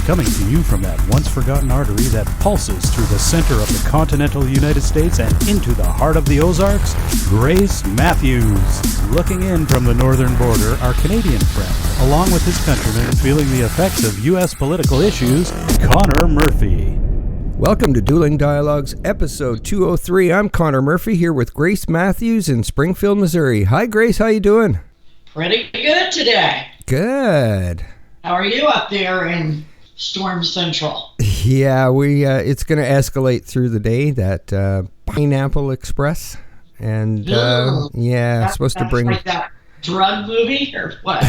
Coming to you from that once-forgotten artery that pulses through the center of the continental United States and into the heart of the Ozarks, Grace Matthews. Looking in from the northern border, our Canadian friend, along with his countrymen feeling the effects of U.S. political issues, Connor Murphy. Welcome to Dueling Dialogues, Episode 203. I'm Connor Murphy here with Grace Matthews in Springfield, Missouri. Hi, Grace. How you doing? Pretty good today. Good. How are you up there in Storm Central? Yeah, it's going to escalate through the day, that Pineapple Express. And, it's supposed to bring... like that drug movie or what?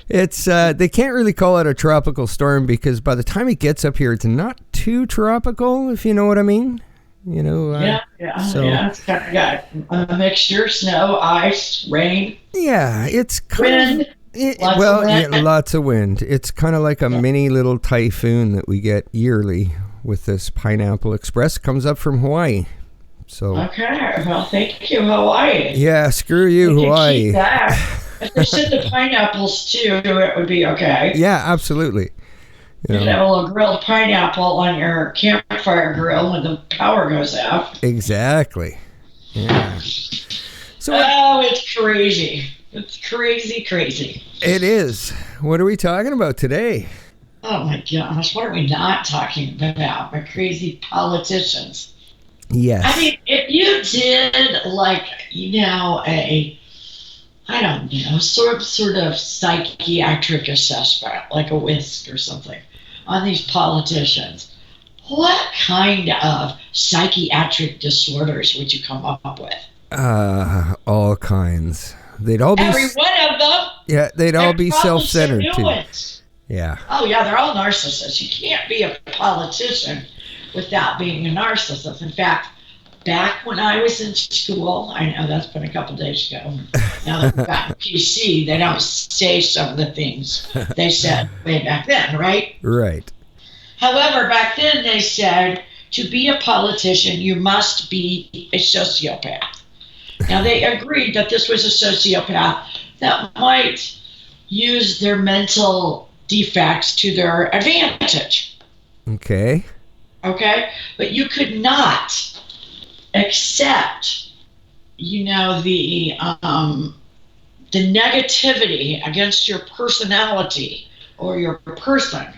It's they can't really call it a tropical storm because by the time it gets up here, it's not too tropical, if you know what I mean. You know. It's kind of got a mixture: snow, ice, rain. Yeah, it's wind. Lots of wind. It's kind of like a mini little typhoon that we get yearly with this Pineapple Express. Comes up from Hawaii. So. Okay. Well, thank you, Hawaii. Yeah, screw you, Hawaii. Keep that. If they sent the pineapples too, it would be okay. Yeah, absolutely. You could have a little grilled pineapple on your campfire grill when the power goes out. Exactly. Yeah. So it's crazy. It's crazy. It is. What are we talking about today? Oh my gosh, what are we not talking about? But crazy politicians. Yes. I mean, if you did sort of psychiatric assessment, like a WISC or something, on these politicians, what kind of psychiatric disorders would you come up with? All kinds. They'd all be every one of them. Yeah, they'd all be self-centered too. Yeah. Oh yeah, they're all narcissists. You can't be a politician without being a narcissist. In fact, back when I was in school, I know that's been a couple days ago. Now that we've got PC, they don't say some of the things they said way back then, right? Right. However, back then they said to be a politician, you must be a sociopath. Now they agreed that this was a sociopath that might use their mental defects to their advantage. Okay. But you could not accept, the negativity against your personality or your person.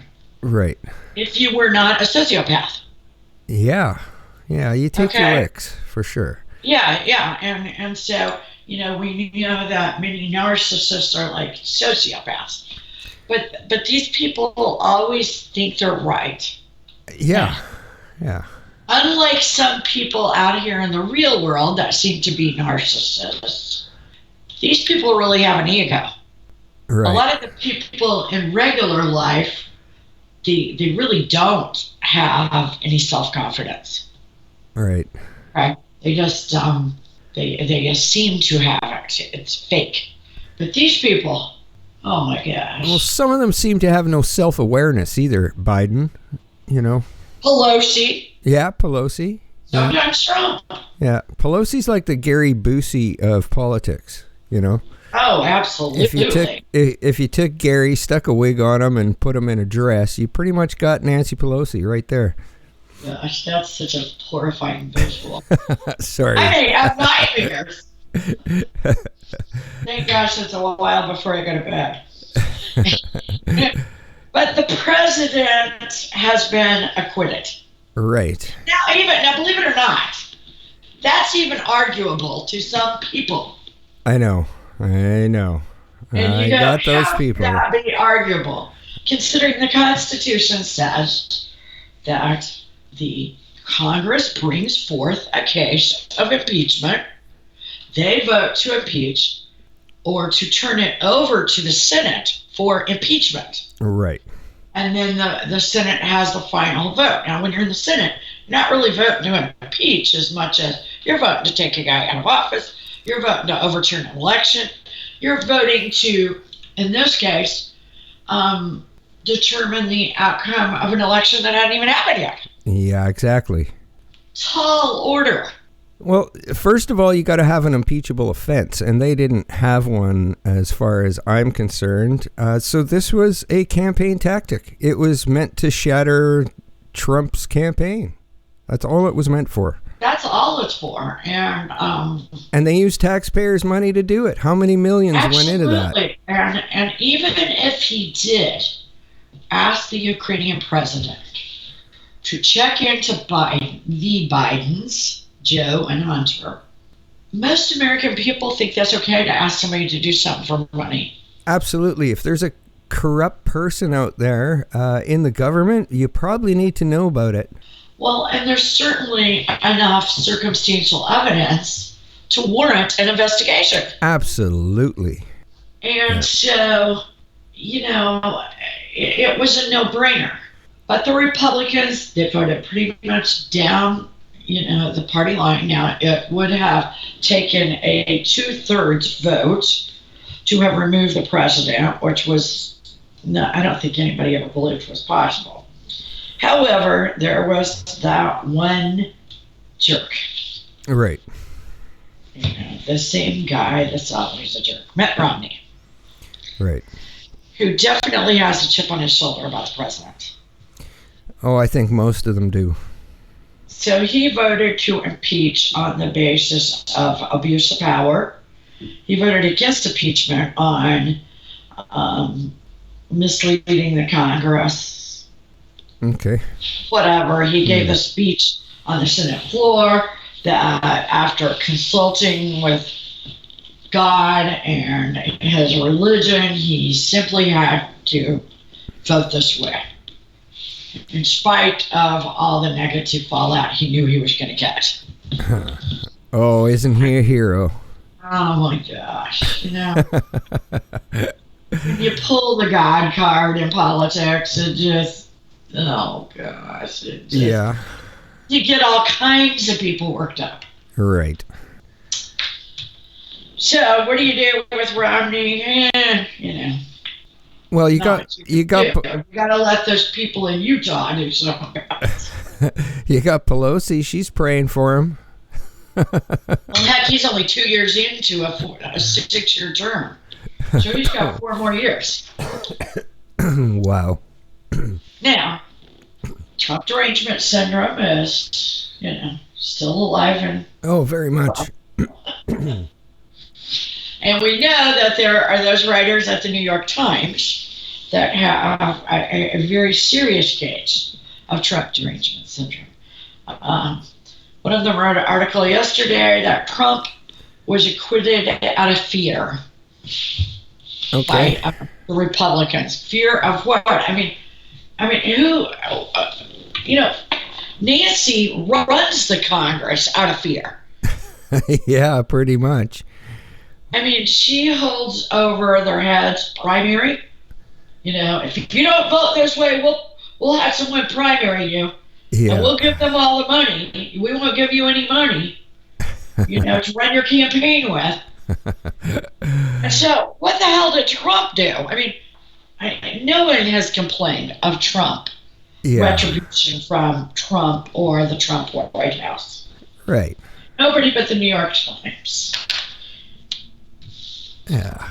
Right. If you were not a sociopath. Yeah, you take your licks, for sure. Yeah, and so, we know that many narcissists are like sociopaths. But these people always think they're right. Yeah. Unlike some people out here in the real world that seem to be narcissists, these people really have an ego. Right. A lot of the people in regular life, they really don't have any self-confidence. Right. They just they seem to have it. It's fake. But these people, oh my gosh. Well, some of them seem to have no self-awareness either, Biden, Pelosi. Yeah, Pelosi. Sometimes Trump. Yeah, Pelosi's like the Gary Busey of politics, Oh, absolutely. If you took Gary, stuck a wig on him, and put him in a dress, you pretty much got Nancy Pelosi right there. Gosh, that's such a horrifying visual. Sorry. I have nightmares. Thank gosh it's a while before I go to bed. But the president has been acquitted. Right. Now, believe it or not, that's even arguable to some people. I know. And I got those people. That be arguable, considering the Constitution says that the Congress brings forth a case of impeachment. They vote to impeach or to turn it over to the Senate for impeachment. Right. And then the Senate has the final vote. Now, when you're in the Senate, you're not really voting to impeach as much as you're voting to take a guy out of office. You're voting to overturn an election. You're voting to, in this case, determine the outcome of an election that hadn't even happened yet. Yeah, exactly. Tall order. Well, first of all, you got to have an impeachable offense, and they didn't have one as far as I'm concerned. So this was a campaign tactic. It was meant to shatter Trump's campaign. That's all it was meant for. That's all it's for. And they used taxpayers' money to do it. How many millions went into that? And even if he did ask the Ukrainian president to check into the Bidens, Joe and Hunter, most American people think that's okay to ask somebody to do something for money. Absolutely. If there's a corrupt person out there in the government, you probably need to know about it. Well, and there's certainly enough circumstantial evidence to warrant an investigation. Absolutely. And so, it was a no-brainer. But the Republicans, they voted pretty much down the party line. Now, it would have taken a 2/3 vote to have removed the president, which was, no, I don't think anybody ever believed was possible. However, there was that one jerk. Right. The same guy that's always a jerk, Mitt Romney. Right. Who definitely has a chip on his shoulder about the president. Oh, I think most of them do. So he voted to impeach on the basis of abuse of power. He voted against impeachment on misleading the Congress. Okay. Whatever. He gave a speech on the Senate floor that after consulting with God and his religion, he simply had to vote this way. In spite of all the negative fallout he knew he was going to get. Oh, isn't he a hero? Oh my gosh. When you pull the God card in politics, it just, oh gosh. Yeah. You get all kinds of people worked up. Right. So what do you do with Romney? Well, you got you gotta let those people in Utah do something. You got Pelosi. She's praying for him. Well, heck, he's only 2 years into a 6-year term, so he's got 4 more years. Wow. Now, Trump derangement syndrome is, still alive and very much. And we know that there are those writers at the New York Times that have a very serious case of Trump derangement syndrome. One of them wrote an article yesterday that Trump was acquitted out of fear by the Republicans. Fear of what? I mean, who? Nancy runs the Congress out of fear. Yeah, pretty much. I mean, she holds over their heads primary. If you don't vote this way, we'll have someone primary you. Yeah. And we'll give them all the money. We won't give you any money, to run your campaign with. And so, what the hell did Trump do? I mean, no one has complained of Trump. Yeah. Retribution from Trump or the Trump White House. Right. Nobody but the New York Times. Yeah.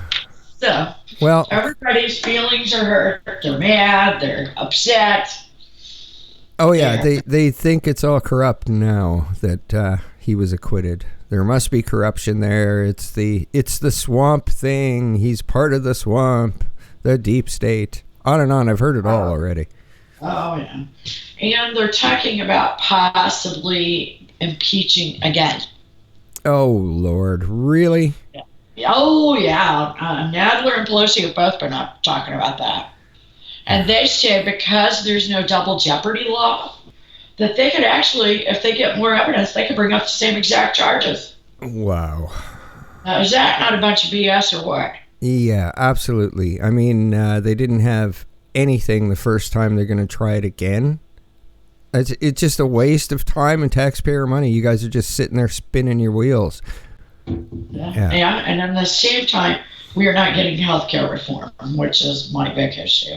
So, well, everybody's feelings are hurt. They're mad. They're upset. Oh yeah, they think it's all corrupt now that he was acquitted. There must be corruption there. It's the swamp thing. He's part of the swamp, the deep state. On and on. I've heard it all already. Oh yeah, and they're talking about possibly impeaching again. Oh Lord, really? Yeah. Oh yeah, Nadler and Pelosi have both been talking about that. And they say because there's no double jeopardy law, that they could actually, if they get more evidence, they could bring up the same exact charges. Wow. Is that not a bunch of BS or what? Yeah, absolutely. I mean, they didn't have anything the first time. They're going to try it again. It's just a waste of time and taxpayer money. You guys are just sitting there spinning your wheels. Yeah, and at the same time, we are not getting health care reform, which is my big issue.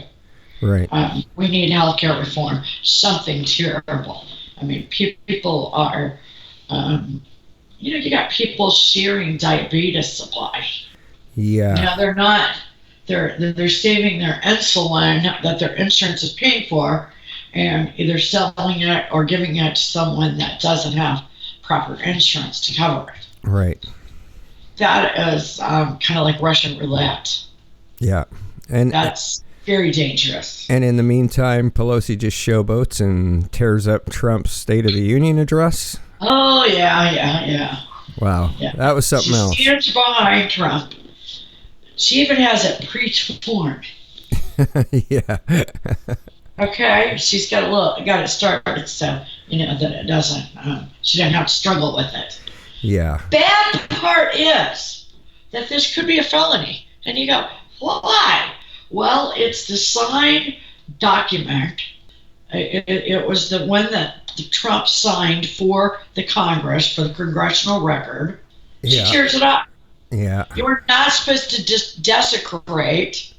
Right. We need healthcare reform. Something terrible. I mean, people are you got people sharing diabetes supply. Yeah. They're saving their insulin that their insurance is paying for, and either selling it or giving it to someone that doesn't have proper insurance to cover it. Right. That is kind of like Russian roulette. Yeah. And that's very dangerous. And in the meantime, Pelosi just showboats and tears up Trump's State of the Union address. Oh, yeah. Wow. Yeah. That was something else. She stands behind Trump. She even has it pre-formed. Yeah. Okay, she's got it started, so that it doesn't. She doesn't have to struggle with it. Yeah. Bad part is that this could be a felony, and you go, why? Well, it's the signed document. It was the one that Trump signed for the Congress, for the congressional record. She tears it up. Yeah. You're not supposed to just desecrate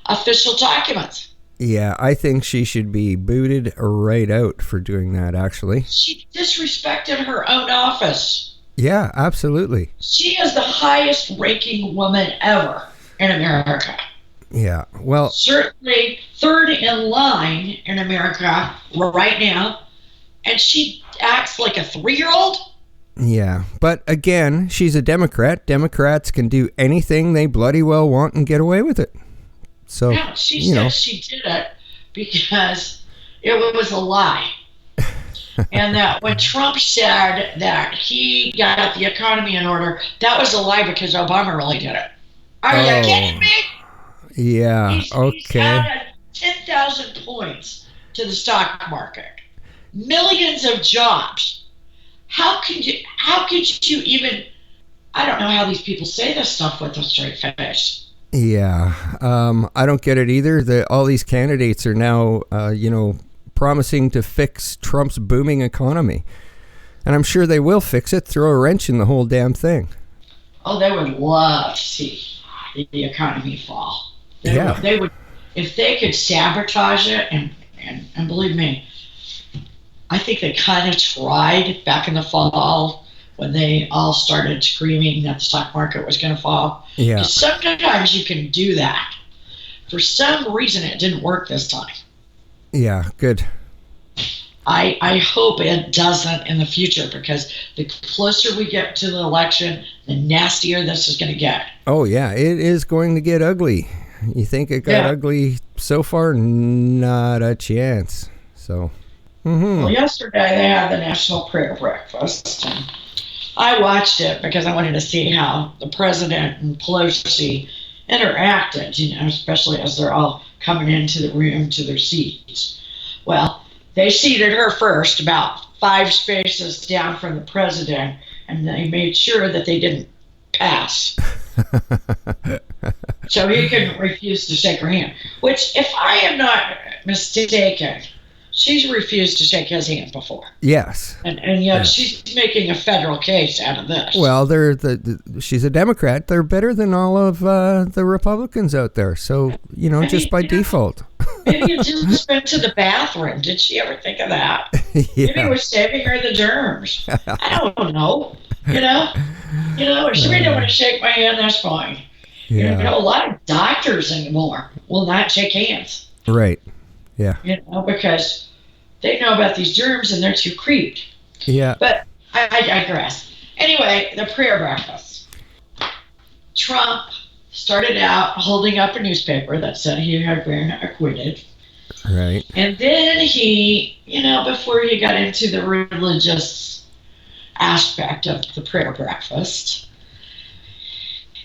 official documents. Yeah, I think she should be booted right out for doing that, actually. She disrespected her own office. Yeah, absolutely. She is the highest ranking woman ever in America. Yeah, well... certainly third in line in America right now, and she acts like a 3-year-old? Yeah, but again, she's a Democrat. Democrats can do anything they bloody well want and get away with it. So, yeah, she said she did it because it was a lie. And that when Trump said that he got the economy in order, that was a lie because Obama really did it. Are you kidding me? Yeah, He's added 10,000 points to the stock market. Millions of jobs. How could you even, I don't know how these people say this stuff with a straight face. Yeah, I don't get it either. All these candidates are now, promising to fix Trump's booming economy. And I'm sure they will fix it, throw a wrench in the whole damn thing. Oh, they would love to see the economy fall. They would, if they could sabotage it, and believe me, I think they kind of tried back in the fall when they all started screaming that the stock market was going to fall. Yeah. Because sometimes you can do that. For some reason, it didn't work this time. Yeah, good. I hope it doesn't in the future, because the closer we get to the election, the nastier this is going to get. Oh, yeah, it is going to get ugly. You think it got ugly so far? Not a chance. So, Well, yesterday they had the National Prayer Breakfast. And I watched it because I wanted to see how the president and Pelosi interacted, especially as they're all coming into the room to their seats. Well, they seated her first, about 5 spaces down from the president, and they made sure that they didn't pass. So he couldn't refuse to shake her hand, which, if I am not mistaken, she's refused to shake his hand before. Yes. And yet she's making a federal case out of this. Well, she's a Democrat. They're better than all of the Republicans out there. So, just by default. Maybe it just went to the bathroom. Did she ever think of that? Maybe we're saving her the germs. I don't know. If she really don't want to shake my hand, that's fine. Yeah. A lot of doctors anymore will not shake hands. Right. Yeah. Because they know about these germs and they're too creeped. Yeah. But I digress. Anyway, the prayer breakfast. Trump started out holding up a newspaper that said he had been acquitted. Right. And then he, before he got into the religious aspect of the prayer breakfast,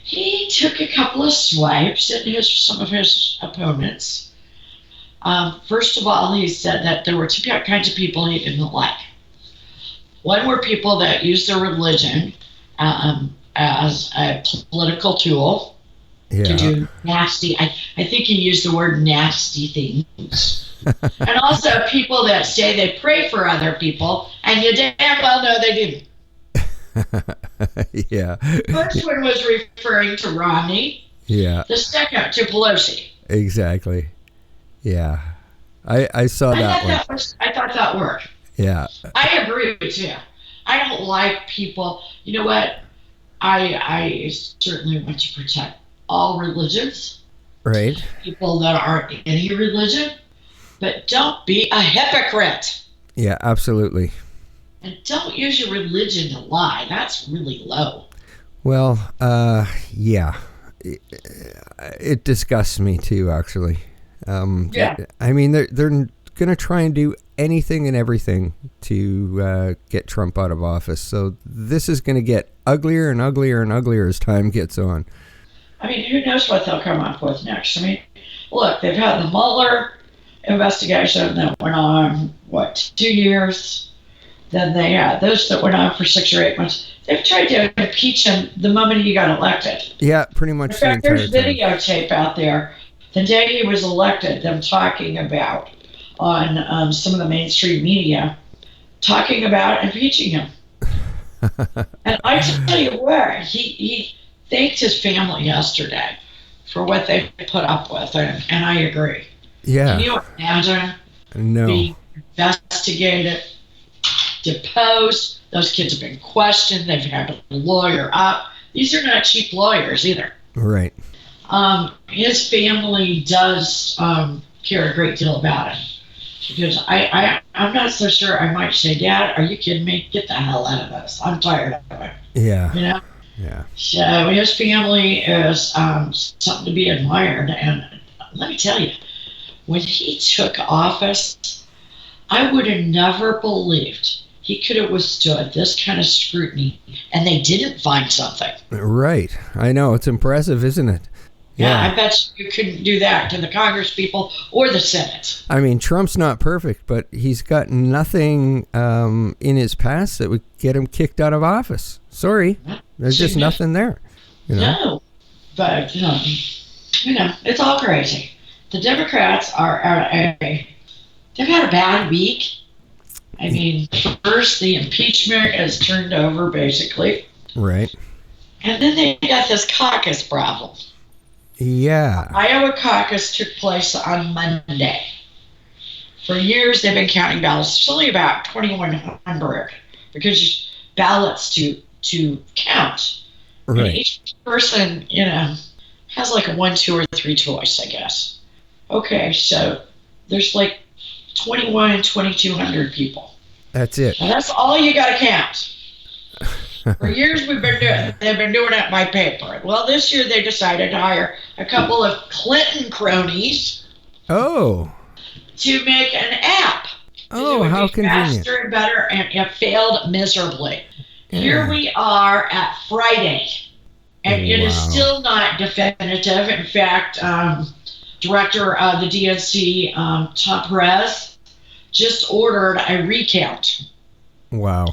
he took a couple of swipes at some of his opponents. First of all, he said that there were 2 kinds of people he didn't like. One were people that used their religion as a political tool to do nasty, I think he used the word nasty things. And also people that say they pray for other people, and you damn well know they didn't. Yeah. First one was referring to Romney. Yeah. The second to Pelosi. Exactly. Yeah. I saw that one. I thought that worked. Yeah. I agree with you. I don't like people. You know what? I certainly want to protect all religions, Right. people that aren't in any religion, but don't be a hypocrite. Yeah, absolutely. And don't use your religion to lie. That's really low. Well, yeah. It disgusts me too, actually. Yeah. I mean, they're going to try and do anything and everything to get Trump out of office. So this is going to get uglier and uglier and uglier as time gets on. I mean, who knows what they'll come up with next? I mean, look, they've had the Mueller investigation that went on, 2 years? Then they had those that went on for 6 or 8 months. They've tried to impeach him the moment he got elected. Yeah, pretty much. In fact, there's videotape out there the day he was elected, them talking about on some of the mainstream media, talking about impeaching him. And I tell you what, he thanked his family yesterday for what they put up with, and I agree. Yeah. Can you imagine being investigated, deposed? Those kids have been questioned. They've had a lawyer up. These are not cheap lawyers either. Right. His family does care a great deal about it. Because I'm not so sure. I might say, Dad, are you kidding me? Get the hell out of this. I'm tired of it. Yeah. You know? Yeah. So his family is something to be admired. And let me tell you, when he took office, I would have never believed he could have withstood this kind of scrutiny, and they didn't find something. Right. I know. It's impressive, isn't it? Yeah, I bet you couldn't do that to the Congress people or the Senate. I mean, Trump's not perfect, but he's got nothing in his past that would get him kicked out of office. Sorry. There's just nothing there. You know? No. But, you know, it's all crazy. The Democrats they've had a bad week. I mean, first the impeachment is turned over, basically. Right. And then they got this caucus problem. Yeah. Iowa caucus took place on Monday. For years, they've been counting ballots. It's only about 2,100 because ballots to count. Right. And each person, has like a 1, 2, or 3 choice, I guess. Okay, so there's like 2,200 people. That's it. And that's all you got to count. For years they've been doing it by paper. Well, this year they decided to hire a couple of Clinton cronies. Oh. To make an app. Oh, how convenient. Faster and better, and it failed miserably. Yeah. Here we are at Friday, and it is Wow. still not definitive. In fact, Director of the DNC, Tom Perez, just ordered a recount. Wow.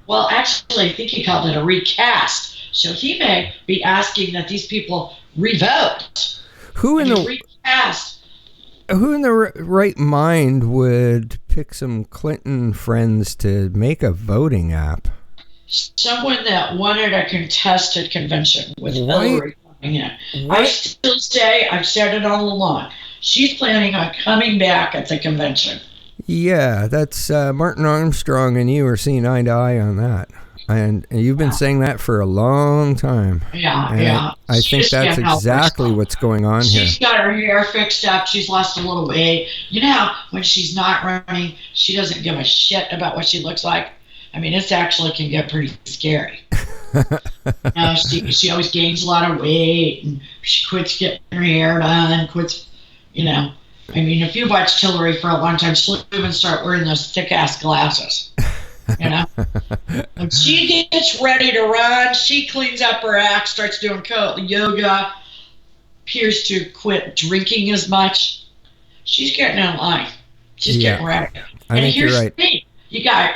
Well, actually, I think he called it a recast. So he may be asking that these people revote. Who in the recast? Who in the right mind would pick some Clinton friends to make a voting app? Someone that wanted a contested convention with Hillary coming in. I still say, I've said it all along, she's planning on coming back at the convention. Yeah, that's Martin Armstrong and you are seeing eye to eye on that. And you've been saying that for a long time. Yeah, and yeah. I think that's exactly what's going on here. She's got her hair fixed up. She's lost a little weight. You know how when she's not running, she doesn't give a shit about what she looks like? I mean, it actually can get pretty scary. She always gains a lot of weight, and she quits getting her hair done, I mean, if you watched Hillary for a long time, she'll even start wearing those thick-ass glasses, When she gets ready to run, she cleans up her act, starts doing yoga, appears to quit drinking as much. She's getting in line. She's getting ready. I think you're right. The thing. You got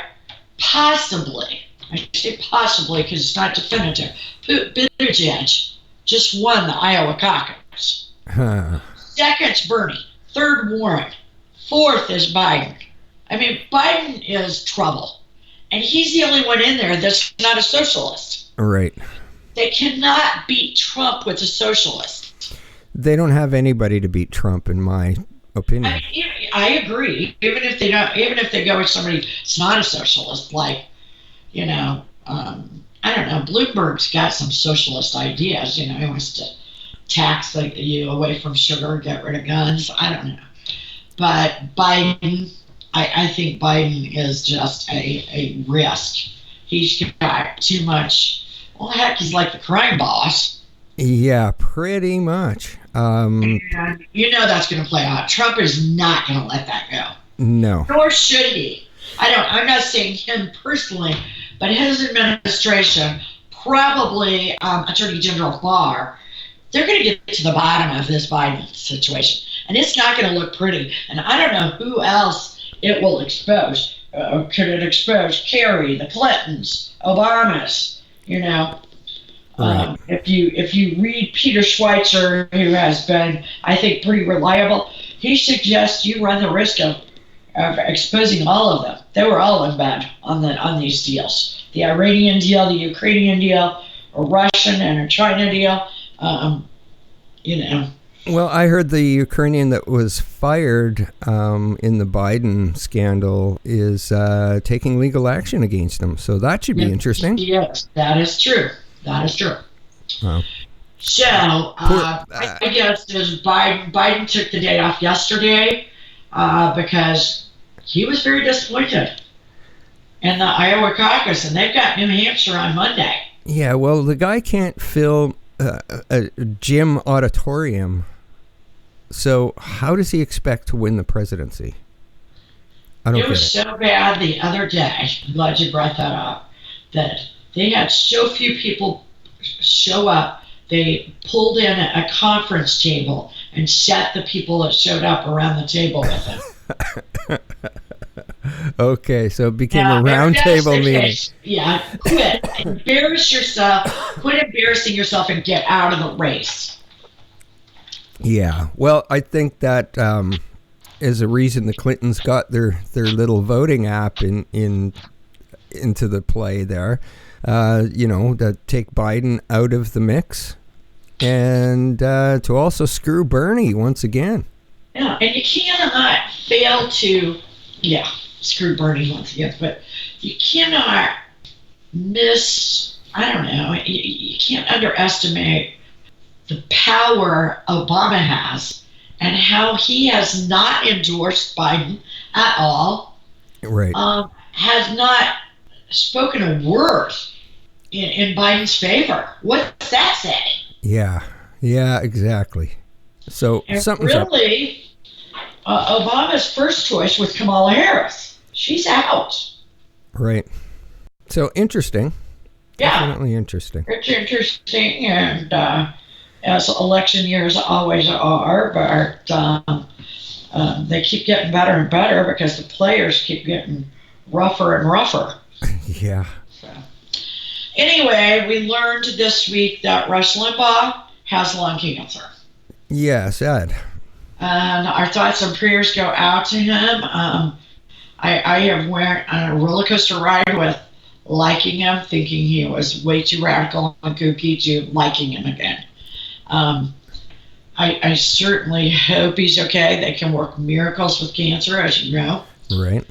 possibly, I say possibly because it's not definitive, Buttigieg just won the Iowa caucus. Second's Bernie. Third, Warren. Fourth is Biden. I mean, Biden is trouble. And he's the only one in there that's not a socialist. Right. They cannot beat Trump with a socialist. They don't have anybody to beat Trump, in my opinion. I agree. Even if they go with somebody that's not a socialist, like you know, I don't know, Bloomberg's got some socialist ideas. You know, he wants to tax you away from sugar, get rid of guns. I don't know. But Biden, I think Biden is just a risk. He's got too much. Well, heck, he's like the crime boss. Yeah, pretty much. And you know that's going to play out. Trump is not going to let that go. No. Nor should he. I'm not saying him personally, but his administration, probably Attorney General Barr, they're going to get to the bottom of this Biden situation. And it's not going to look pretty. And I don't know who else it will expose. Could it expose Kerry, the Clintons, Obamas, you know? Right. If you read Peter Schweitzer, who has been, I think, pretty reliable, he suggests you run the risk of exposing all of them. They were all in bed on these deals. The Iranian deal, the Ukrainian deal, a Russian and a China deal, you know. Well, I heard the Ukrainian that was fired in the Biden scandal is taking legal action against him. So that should be interesting. Yes, that is true. That is true. Wow. So, I guess Biden took the day off yesterday because he was very disappointed in the Iowa caucus, and they've got New Hampshire on Monday. Yeah, well, the guy can't fill a gym auditorium. So how does he expect to win the presidency? I don't get it. It was so bad the other day, I'm glad you brought that up, that they had so few people show up, they pulled in a conference table and set the people that showed up around the table with them. Okay, so it became a round table meeting. Yeah, quit. Embarrass yourself. Quit embarrassing yourself and get out of the race. Yeah, well, I think that is a reason the Clintons got their little voting app into the play there. You know, to take Biden out of the mix and to also screw Bernie once again. Yeah, and you cannot fail to, screw Bernie once again, but you cannot I don't know, you can't underestimate the power Obama has and how he has not endorsed Biden at all. Right. Has not spoken a word in Biden's favor. What's that say? Yeah, exactly. So and something's really, Obama's first choice was Kamala Harris. She's out. Right. So interesting. Yeah. Definitely interesting. It's interesting, and as election years always are, but they keep getting better and better because the players keep getting rougher and rougher. Yeah. So, anyway, we learned this week that Rush Limbaugh has lung cancer. Yeah, sad. And our thoughts and prayers go out to him. I have went on a roller coaster ride with liking him, thinking he was way too radical and kooky, to liking him again. I certainly hope he's okay. They can work miracles with cancer, as you know. Right.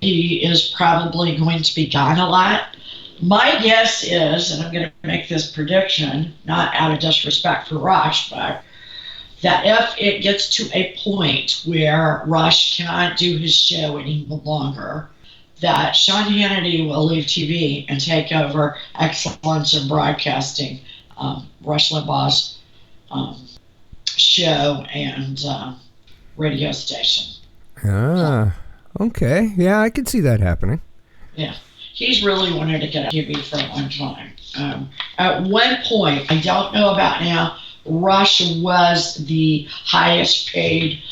He is probably going to be gone a lot. My guess is, and I'm going to make this prediction, not out of disrespect for Rush, but that if it gets to a point where Rush cannot do his show any longer, that Sean Hannity will leave TV and take over Excellence in Broadcasting, Rush Limbaugh's show and radio station. Okay. Yeah, I could see that happening. Yeah. He's really wanted to get on TV for a long time. At one point, I don't know about now, Rush was the highest paid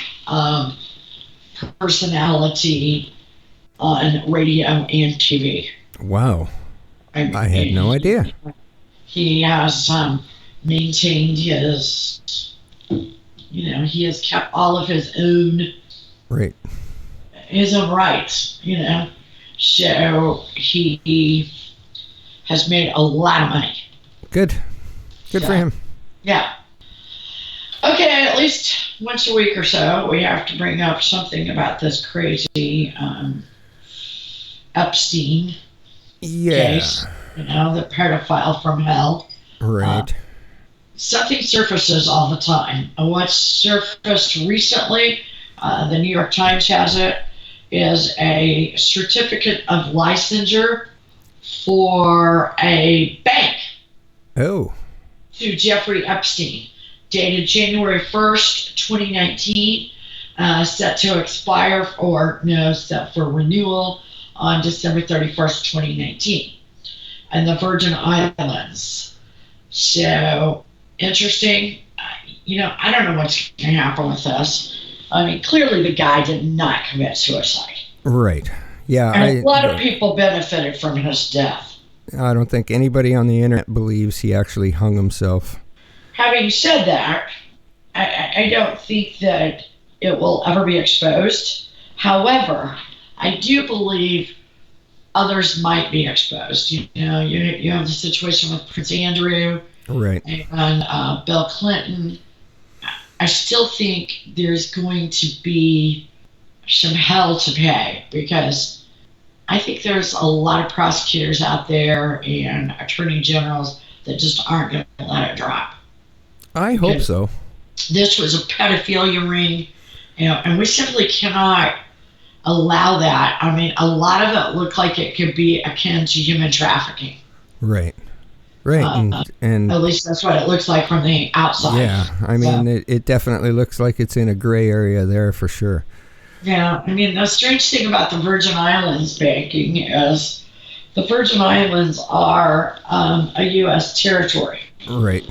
personality on radio and TV. Wow. I had no idea. He has maintained his, he has kept all of his own rights, So he has made a lot of money. Good for him. Yeah. Okay, at least once a week or so, we have to bring up something about this crazy Epstein. case, the pedophile from hell. Right. Something surfaces all the time. What surfaced recently, the New York Times has it, is a certificate of licensure for a bank. Oh. To Jeffrey Epstein, dated January 1st, 2019, set to expire set for renewal on December 31st, 2019, and the Virgin Islands. So, interesting. I don't know what's going to happen with this. I mean, clearly the guy did not commit suicide. Right. Yeah. And a lot of people benefited from his death. I don't think anybody on the internet believes he actually hung himself. Having said that, I don't think that it will ever be exposed. However, I do believe others might be exposed. You have the situation with Prince Andrew, right, and Bill Clinton. I still think there's going to be some hell to pay, because I think there's a lot of prosecutors out there and attorney generals that just aren't going to let it drop. I hope so. This was a pedophilia ring, and we simply cannot allow that. I mean, a lot of it looked like it could be akin to human trafficking. Right. And at least that's what it looks like from the outside. Yeah, I mean, it definitely looks like it's in a gray area there for sure. Yeah, I mean, the strange thing about the Virgin Islands banking is the Virgin Islands are a U.S. territory. Right.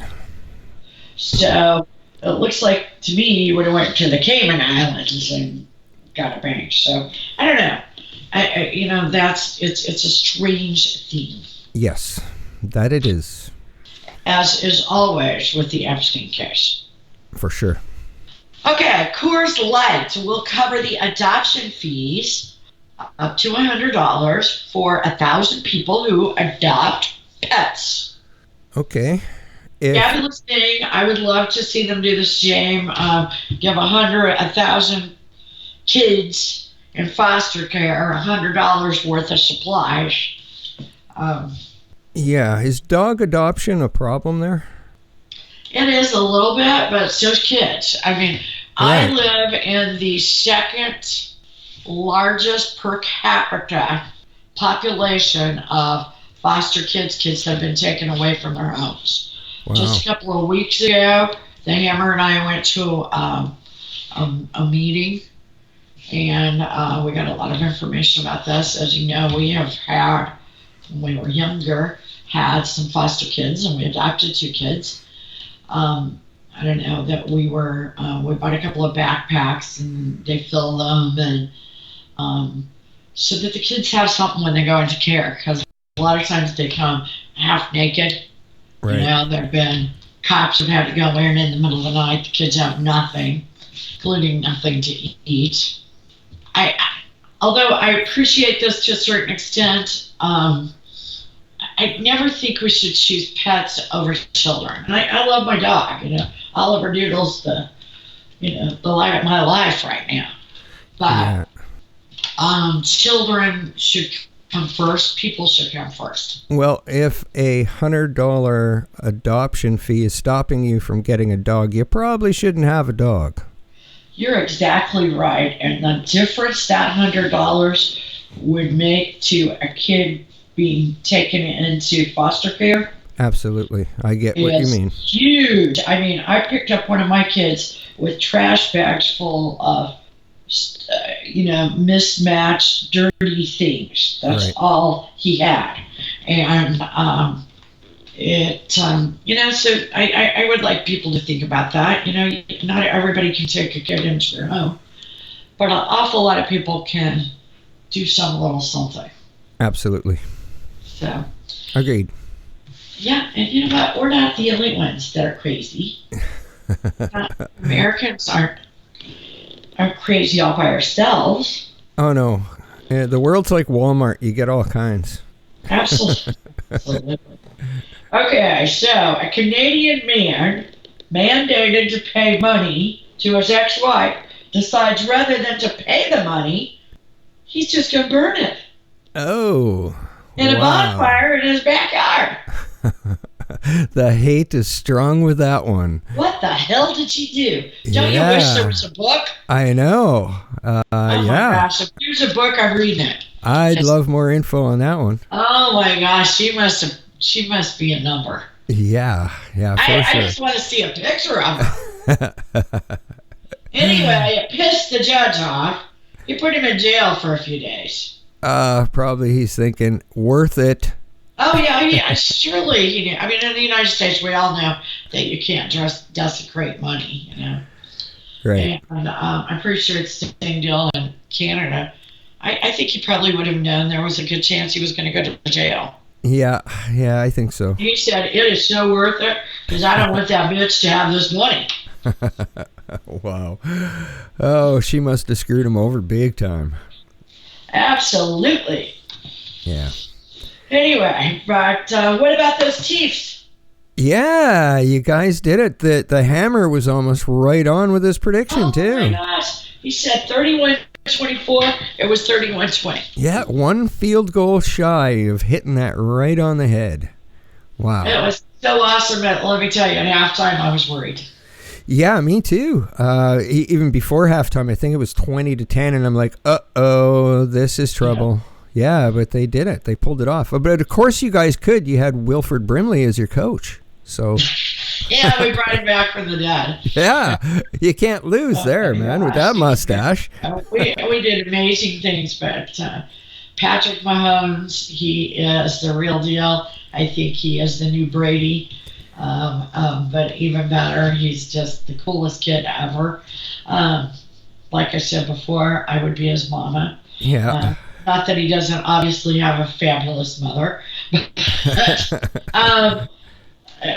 So it looks like, to me, you would have went to the Cayman Islands and got a bank. So I don't know. It's a strange theme. Yes, that it is. As is always with the Epstein case. For sure. Okay, Coors Light will cover the adoption fees up to $100 for 1,000 people who adopt pets. Okay. Fabulous thing. I would love to see them do the same. Give 1,000 kids in foster care $100 worth of supplies. Yeah, is dog adoption a problem there? It is a little bit, but so's kids. I mean, right. I live in the second largest per capita population of foster kids. Kids have been taken away from their homes. Wow. Just a couple of weeks ago, the Hammer and I went to a meeting, and we got a lot of information about this. As you know, we have had, when we were younger, had some foster kids, and we adopted 2 kids. I don't know, that we bought a couple of backpacks and they fill them, and so that the kids have something when they go into care, because a lot of times they come half naked. Right. There have been cops have had to go in the middle of the night. The kids have nothing, including nothing to eat. Although I appreciate this to a certain extent, I never think we should choose pets over children. And I love my dog. Oliver Doodle's the light of my life right now. But children should come first. People should come first. Well, if a $100 adoption fee is stopping you from getting a dog, you probably shouldn't have a dog. You're exactly right. And the difference that $100 would make to a kid being taken into foster care. Absolutely. I get what you mean. Huge. I mean, I picked up one of my kids with trash bags full of, mismatched, dirty things. That's right. All he had. And so I would like people to think about that. Not everybody can take a kid into their home, but an awful lot of people can do some little something. Absolutely. So. Agreed. Yeah, and you know what? We're not the only ones that are crazy. Americans aren't crazy all by ourselves. Oh no, the world's like Walmart. You get all kinds. Absolutely. Okay, so a Canadian man mandated to pay money to his ex-wife decides rather than to pay the money, he's just going to burn it. Oh, in a bonfire in his backyard. The hate is strong with that one. What the hell did she do? Don't you wish there was a book? I know. Oh my gosh, if there's a book, I'm reading it. I'd love more info on that one. Oh my gosh, she must be a number. Yeah, for sure. I just want to see a picture of her. Anyway, it pissed the judge off. He put him in jail for a few days. Probably he's thinking, worth it. Oh, yeah, surely he knew. I mean, in the United States, we all know that you can't just desecrate money, you know. Right. And I'm pretty sure it's the same deal in Canada. I think he probably would have known there was a good chance he was going to go to jail. Yeah, I think so. He said, it is so worth it because I don't want that bitch to have this money. Wow. Oh, she must have screwed him over big time. Absolutely. Yeah. Anyway, but what about those Chiefs? Yeah, you guys did it. The hammer was almost right on with his prediction, too. Oh, my gosh. He said 31-24. It was 31-20. Yeah, one field goal shy of hitting that right on the head. Wow. It was so awesome. Let me tell you, at halftime, I was worried. Yeah, me too. Even before halftime, I think it was 20-10, and I'm like, uh-oh, this is trouble. Yeah, but they did it. They pulled it off. But of course you guys could. You had Wilford Brimley as your coach. So yeah, we brought him back from the dead. Yeah, you can't lose there, man, with that mustache. We did amazing things, but Patrick Mahomes, he is the real deal. I think he is the new Brady. But even better, he's just the coolest kid ever. Like I said before, I would be his mama. Yeah. Not that he doesn't obviously have a fabulous mother. But,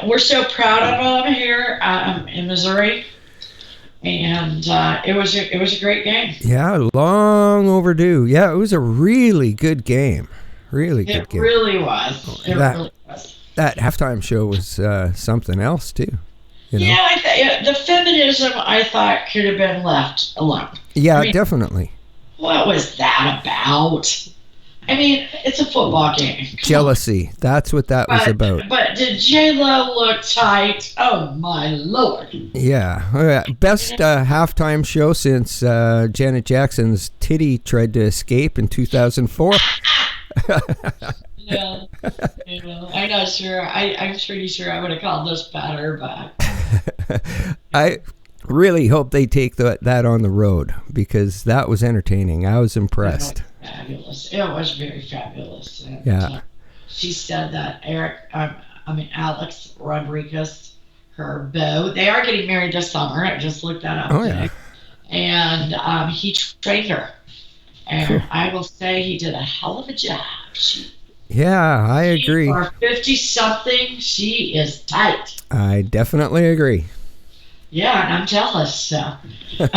we're so proud of him here in Missouri. And it was a great game. Yeah, long overdue. Yeah, it was a really good game. Really good game. It really was. Really was. That halftime show was something else, too. You know? Yeah, the feminism, I thought, could have been left alone. Yeah, definitely. What was that about? I mean, it's a football game. Jealousy. That's what that was about. But did J-Lo look tight? Oh, my Lord. Yeah. Best halftime show since Janet Jackson's titty tried to escape in 2004. Yeah. I'm not sure. I'm pretty sure I would have called this better, but... I really hope they take that on the road because that was entertaining. I was impressed. Fabulous. It was very fabulous. And, yeah. She said that Alex Rodriguez, her beau, they are getting married this summer. I just looked that up today. Yeah. And he trained her. And cool. I will say he did a hell of a job. I agree. For 50-something, she is tight. I definitely agree. Yeah, and I'm jealous, so. But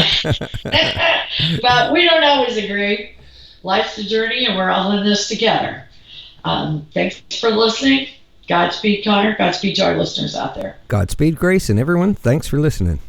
we don't always agree. Life's a journey, and we're all in this together. Thanks for listening. Godspeed, Connor. Godspeed to our listeners out there. Godspeed, Grace, and everyone. Thanks for listening.